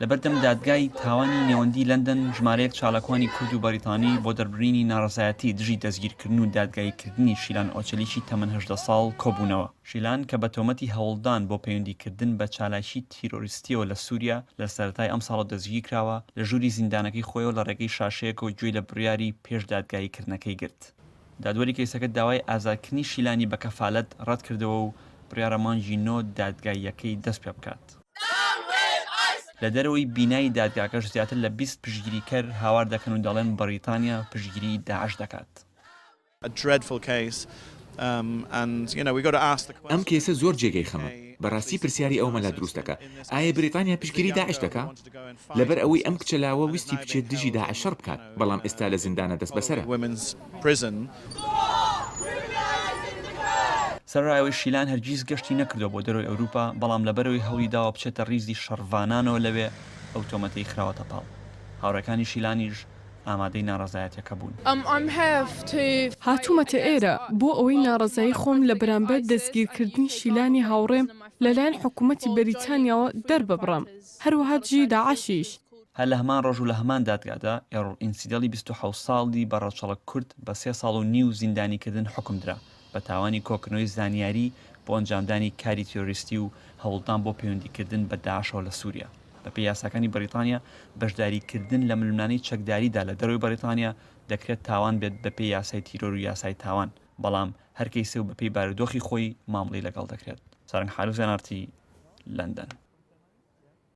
لەبەردەم دادگای تاوانی نێوەندی لەندەن ژمارەیەک چالاکوانی کورد و بەریتانی بۆ دەربڕینی ناڕەزایەتی دژی دەستگیرکردن و دادگاییکردنی شیلان ئۆچەلیکی تەمەن 18 ساڵ کۆبوونەوە. شیلان کە بە تۆمەتی هەوڵدان بۆ پەیوەندیکردن بە چالاکی تیرۆریستیەوە لە سووریا لە سەرەتای ئەم ساڵە دەستگیر کراوە لە ژووری زیندانەکەی خۆیەوە لە ڕێگەی شاشەیەکەوە گوێی لە بڕیاری پێش دادگاییکردنەکەی گرت. دادوەری کەیسەکە داوای ئازادکردنی شیلانی بە کەفالەت ڕەت کردەوە و بڕیارە مانگی 9 دادگاییەکەی دەست پێ بکات. لە دەرەوەی بینایی دادگاکەش زیاتر لە 20 پشتگیریکەر هاوار دەکەن و دەڵێن بەریتانیا پشتگیری داعش دەکات. ئەم کێسە زۆر جێگەی خەمە. بەڕاستی پرسیاری ئەومە لە دروستەکە. ئایا بریتانیا پشتگیری داعش دەکات؟ لەبەر ئەوەی ئەم کچەلاوە ویستی بچێت دژی داعش شەڕ بکات، بەڵام ئێستا لە زیندانە دەست بەسەرە. سەرڕایەوەی شیلان هەرگیز گەشتی نەکردەوە بۆ دەرەوەی ئەوروپا، بەڵام لەبەرەوەی هەوڵی داوە بچێتە ڕیزی شەڕڤانانەوە لەوێ ئەو تۆمەتەی خراوەتە پاڵ. هاوڕێکانی شیلانیش ئامادەی ناڕەزایەتیەکە بوون. هاتوومەتە ئێرە بۆ ئەوەی ناڕەزایی خۆم لە بەرامبەر دەستگیرکردنی شیلانی هاوڕێم لەلایەن حکوومەتی بەریتانیاوە دەرببڕم، هەروەها دژی داعشیش. هەر لە هەمان ڕۆژ و لە هەمان دادگادا ئینسیدەڵی 27 ساڵی بەڕەچەڵک کورد بە 3 ساڵ و نیو زیندانیکردن حکم درا بە تاوانی کۆکردنەوەی زانیاری بۆ ئەنجامدانی کاری تیۆریستی و هەوڵدان بۆ پەیوەندیکردن بە داعشەوە لە سووریا. بەپێی یاساکانی بەریتانیا بەشداریکردن لە ململانەی چەکداریدا لە دەرەوەی بەریتانیا دەکرێت تاوان بێت بەپێی یاسای تیرۆر و یاسای تاوان، بەڵام هەر کەیسە و بەپێی بارودۆخی خۆی مامڵەی لەگەڵ دەکرێت. سارنگ حارف زێنارتی، لەندەن.